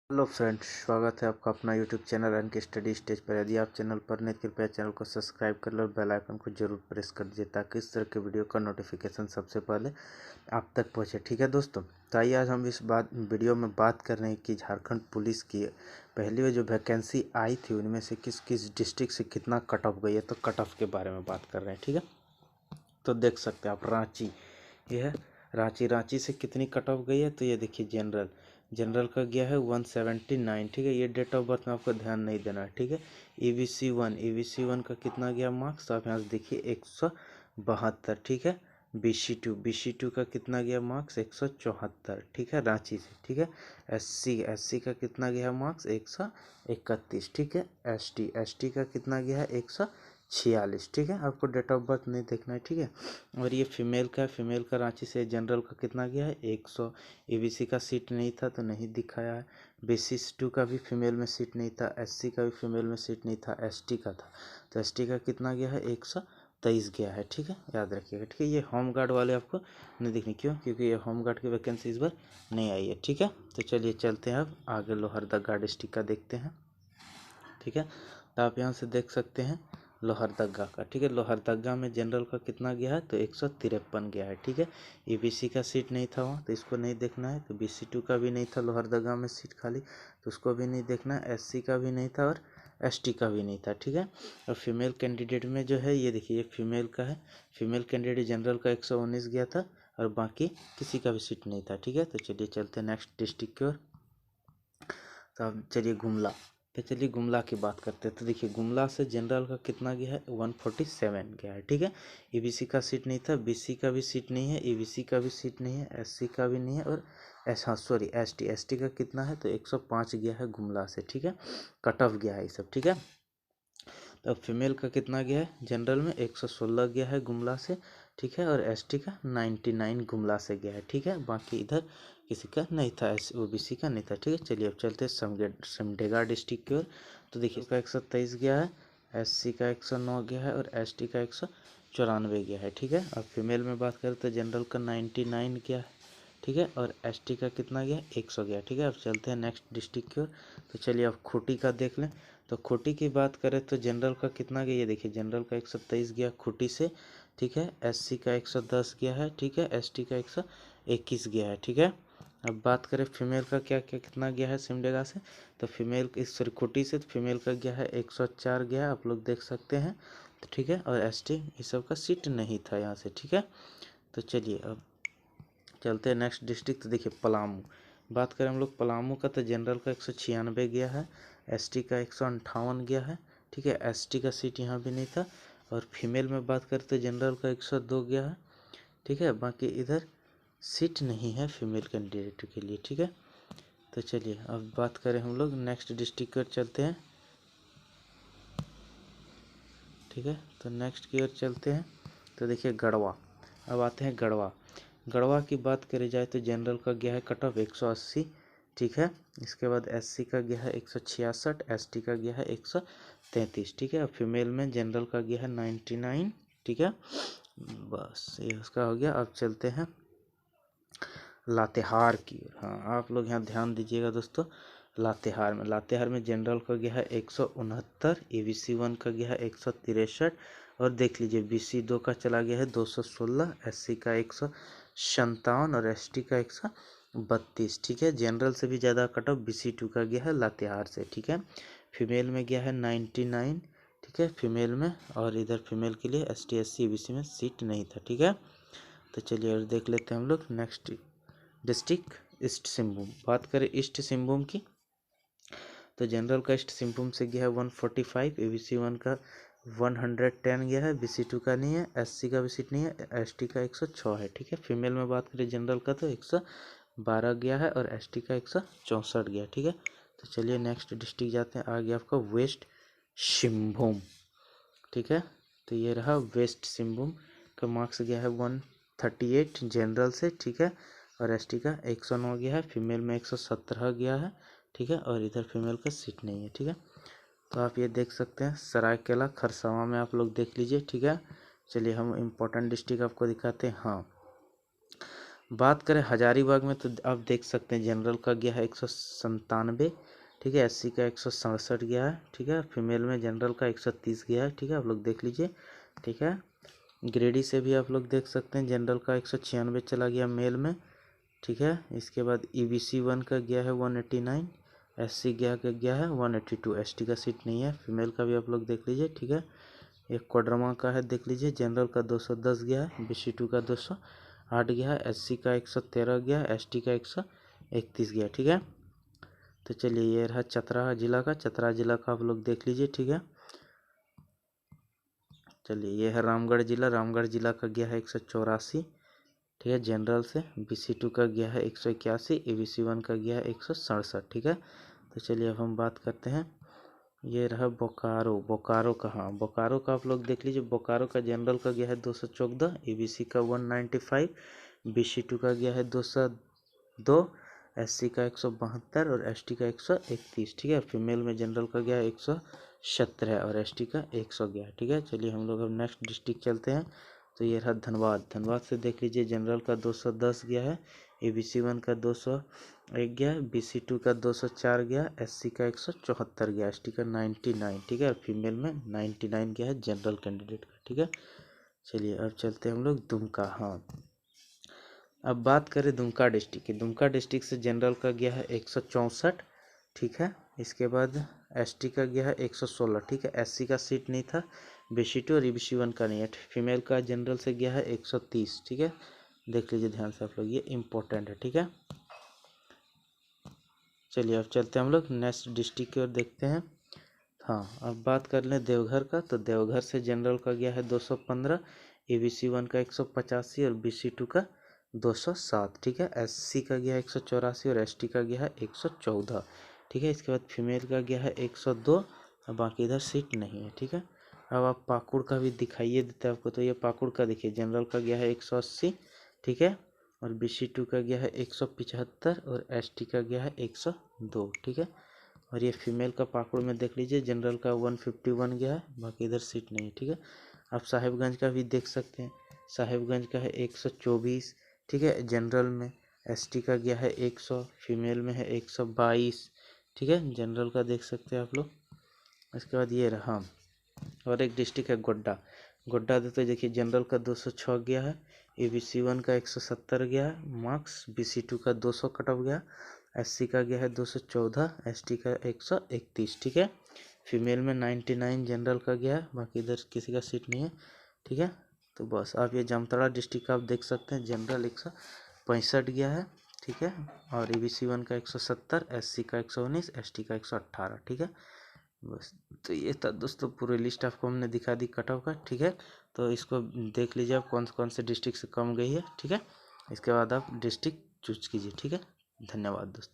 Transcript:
Hello friends, स्वागत है आपका अपना यूट्यूब चैनल एन के स्टडी स्टेज पर। यदि आप चैनल पर नए, कृपया चैनल को सब्सक्राइब कर लो और बेल आइकन को जरूर प्रेस कर दीजिए ताकि इस तरह के वीडियो का नोटिफिकेशन सबसे पहले आप तक पहुंचे। ठीक है दोस्तों, तो आइए आज हम इस वीडियो में बात कर रहे हैं कि झारखंड पुलिस की पहली में जो वैकेंसी आई थी उनमें से किस किस डिस्ट्रिक्ट से कितना कट ऑफ गई है, तो कट ऑफ के बारे में बात कर रहे हैं। ठीक है, तो देख सकते हैं आप रांची, ये है रांची से कितनी कट ऑफ गई है। तो ये देखिए जनरल का गया है 179। ठीक है, ये डेट ऑफ बर्थ में आपको ध्यान नहीं देना है। ठीक है, ईवीसी वन का कितना गया मार्क्स, तो आप यहाँ से देखिए 172। ठीक है, बीसी टू का कितना गया मार्क्स 174। ठीक है, रांची से। ठीक है, एससी का कितना गया मार्क्स 131। ठीक है, एसटी का कितना गया है 146। ठीक है, आपको डेट ऑफ बर्थ नहीं देखना है। ठीक है, और ये फीमेल का रांची से जनरल का कितना गया है 100। ईबीसी का सीट नहीं था तो नहीं दिखाया है। बीसी2 का भी फीमेल में सीट नहीं था, एससी का भी फीमेल में सीट नहीं था, एसटी का था। तो एसटी का कितना गया है 123 गया है। ठीक है, याद रखिएगा। ठीक है, ये होम गार्ड वाले आपको नहीं दिखने, क्यों? क्योंकि ये होम गार्ड की वैकेंसी इस बार नहीं आई है। ठीक है, तो चलिए चलते हैं अब आगे लोहरदगा डिस्ट्रिक्ट का देखते हैं। ठीक है, तो आप यहाँ से देख सकते हैं लोहरदगा का। ठीक है, लोहरदगा में जनरल का कितना गया है तो 153 गया है। ठीक है, ईबीसी का सीट नहीं था वहाँ तो इसको नहीं देखना है। तो बीसी2 का भी नहीं था लोहरदगा में सीट खाली, तो उसको भी नहीं देखना है। एससी का भी नहीं था और एसटी का भी नहीं था। ठीक है, और फीमेल कैंडिडेट में जो है ये देखिए, ये फीमेल का है। फीमेल कैंडिडेट जनरल का 119 गया था और बाकी किसी का भी सीट नहीं था। ठीक है, तो चलिए चलते हैं नेक्स्ट डिस्ट्रिक्ट की ओर। तो अब चलिए गुमला की बात करते हैं। तो देखिए गुमला से जनरल का कितना गया है 147 गया है। ठीक है, ईबीसी का सीट नहीं था, बीसी का भी सीट नहीं है, ईबीसी का भी सीट नहीं है, एससी का भी नहीं है और एसटी का कितना है तो 105 गया है गुमला से। ठीक है, कट ऑफ गया है ये सब। ठीक है, तो फीमेल का कितना गया है जनरल में 116 गया है गुमला से। ठीक है, और एसटी का 99 गुमला से गया है। ठीक है, बाकी इधर किसी का नहीं था, ओबीसी का नहीं था। ठीक है, चलिए अब चलते हैं सिमडेगा डिस्ट्रिक्ट की ओर। तो देखिए इसका 123 गया है, एससी का 109 गया है और एसटी का 194 गया है। ठीक है, अब फीमेल में बात करें तो जनरल का 99 गया है। ठीक है, और एसटी का कितना गया 100 गया। ठीक है, अब चलते हैं नेक्स्ट डिस्ट्रिक्ट की ओर। तो चलिए अब खूंटी का देख लें। तो खूंटी की बात करें तो जनरल का कितना गया, ये देखिए जनरल का 127 गया खूंटी से। ठीक है, एससी का 110 गया है। ठीक है, एसटी का 121 गया है। ठीक है, अब बात करें फीमेल का क्या क्या कितना गया है सिमडेगा से। तो फीमेल इस सॉरी खूंटी से तो फीमेल का गया है 104 गया है, आप लोग देख सकते हैं। तो ठीक है, और एसटी इस सब का सीट नहीं था यहाँ से। ठीक है, तो चलिए अब चलते हैं नेक्स्ट डिस्ट्रिक्ट। तो देखिए पलामू, बात करें हम लोग पलामू का तो जनरल का 196 गया है, एसटी का 158 गया है। ठीक है, एसटी का सीट यहाँ भी नहीं था। और फीमेल में बात करें तो जनरल का 102 गया है। ठीक है, बाकी इधर सीट नहीं है फीमेल कैंडिडेट के लिए। ठीक है, तो चलिए अब बात करें हम लोग नेक्स्ट डिस्ट्रिक्ट की ओर चलते हैं। ठीक है, तो नेक्स्ट की ओर चलते हैं। तो देखिए गढ़वा, अब आते हैं गढ़वा की बात करी जाए तो जनरल का गया है कट ऑफ 180। ठीक है, इसके बाद एससी का गया है 166, एसटी का गया है 133। ठीक है, फीमेल में जनरल का गया है 99। ठीक है, बस ये उसका हो गया। अब चलते हैं लातेहार की ओर। हाँ, आप लोग यहाँ ध्यान दीजिएगा दोस्तों। लातेहार में जनरल का गया है 169, ईवीसी1 का गया है 163 और देख लीजिए बीसी2 का चला गया है 216, एससी का 157 और एसटी का 132। ठीक है, जनरल से भी ज़्यादा कट ऑफ बीसी2 का गया है लातेहार से। ठीक है, फीमेल में गया है 99। ठीक है, फीमेल में, और इधर फीमेल के लिए एसटी एससी ईबीसी में सीट नहीं था। ठीक है, तो चलिए और देख लेते हैं हम लोग नेक्स्ट डिस्ट्रिक्ट ईस्ट सिंहभूम। बात करें ईस्ट सिंहभूम की तो जनरल का ईस्ट सिंहभूम से गया है 145, ईबीसी1 का 110 गया है, बीसी2 का नहीं है, एससी का भी सीट नहीं है, एसटी का 106 है। ठीक है, फीमेल में बात करें जनरल का तो 112 गया है और एसटी का 164 गया। ठीक है, तो चलिए नेक्स्ट डिस्ट्रिक्ट जाते हैं। आ गया आपका वेस्ट सिंहभूम। ठीक है, तो ये रहा वेस्ट सिंहभूम का मार्क्स गया है 138 जनरल से। ठीक है, और एसटी का 109 गया है, फीमेल में 117 गया है। ठीक है, और इधर फीमेल का सीट नहीं है। ठीक है, तो आप ये देख सकते हैं सरायकेला खरसावां में आप लोग देख लीजिए। ठीक है, चलिए हम इम्पोर्टेंट डिस्ट्रिक्ट आपको दिखाते हैं। हाँ, बात करें हजारीबाग में तो आप देख सकते हैं जनरल का गया है 197, ठीक है। एससी का 167 गया है, ठीक है। फीमेल में जनरल का 130 गया है, ठीक है। आप लोग देख लीजिए, ठीक है। ग्रेडी से भी आप लोग देख सकते हैं जनरल का 196 चला गया मेल में, ठीक है। इसके बाद EBC 1 का गया है 189, SC गया है 182। ST का सीट नहीं है। फीमेल का भी आप लोग देख लीजिए, ठीक है। एक कोडरमा का है, देख लीजिए। जनरल का 210 गया है, BC2 का 208 गया है, SC का 113 गया है, ST का 131 गया, ठीक है। तो चलिए ये रहा चतरा जिला का। चतरा जिला का आप लोग देख लीजिए, ठीक है। चलिए ये है रामगढ़ जिला। रामगढ़ जिला का गया है 184, ठीक है। जनरल से BC2 का गया है 181, EBC 1 का गया है 167, ठीक है। तो चलिए अब हम बात करते हैं। ये रहा बोकारो। बोकारो का, हाँ बोकारो का आप लोग देख लीजिए। बोकारो का जनरल का गया है 214, EBC का 195, BC2 का गया है 202, SC का 172 और ST का 131, ठीक है। फीमेल में जनरल का गया है 117 और ST का 100 गया, ठीक है। चलिए हम लोग अब नेक्स्ट डिस्ट्रिक्ट चलते हैं। तो ये रहा धनबाद। धनबाद से देख लीजिए जनरल का 210 गया है, EBC 1 का 201 गया है, BC2 का 204 गया, SC का 174 गया, ST का 99, ठीक है। और फीमेल में 99 गया है जनरल कैंडिडेट का, ठीक है। चलिए अब चलते हैं हम लोग दुमका। हाँ, अब बात करें दुमका डिस्ट्रिक्ट की। दुमका डिस्ट्रिक्ट से जनरल का गया है 164, ठीक है। इसके बाद ST का गया है 116, ठीक है। SC का सीट नहीं था। BC2 और EBC 1 का नहीं है। फीमेल का जनरल से गया है 130, ठीक है। देख लीजिए ध्यान से आप लोग, ये इम्पोर्टेंट है, ठीक है। चलिए अब चलते हैं हम लोग नेक्स्ट डिस्ट्रिक्ट की ओर, देखते हैं। हाँ, अब बात कर लें देवघर का। तो देवघर से जनरल का गया है 215, EBC 1 का 185 और BC2 का 207, ठीक है। SC का गया है 184 और ST का गया है 114, ठीक है। इसके बाद फीमेल का गया है 102 और बाकी इधर सीट नहीं है, ठीक है। अब आप पाकुड़ का भी दिखाइए देते हैं आपको। तो ये पाकुड़ का देखिए, जनरल का गया है 180, ठीक है। और BC2 का गया है 175 और ST का गया है 102, ठीक है। और ये फीमेल का पाकुड़ में देख लीजिए, जनरल का 151 गया है, बाकी इधर सीट नहीं है, ठीक है। आप साहिबगंज का भी देख सकते हैं। साहिबगंज का है 124, ठीक है। जनरल में ST का गया है 100, फीमेल में है 122, ठीक है। जनरल का देख सकते हैं आप लोग। इसके बाद ये रहा, और एक डिस्ट्रिक्ट है गोड्डा। गोड्डा तो देखिए जनरल का 206 गया है, EBC 1 का 170 गया है मार्क्स, BC2 का 200 कट ऑफ गया, SC का गया है 214, ST का 131, ठीक है। फीमेल में 99 जनरल का गया है, बाकी इधर किसी का सीट नहीं है, ठीक है। तो बस आप ये जामताड़ा डिस्ट्रिक्ट का आप देख सकते हैं। जनरल 165 गया है, ठीक है। और EBC 1 का 170, SC का 119, ST का 118, ठीक है। बस, तो ये था दोस्तों पूरी लिस्ट आपको हमने दिखा दी कट ऑफ का, ठीक है। तो इसको देख लीजिए आप कौन से डिस्ट्रिक्ट से कम गई है, ठीक है। इसके बाद आप डिस्ट्रिक्ट चूज कीजिए, ठीक है। धन्यवाद दोस्तों।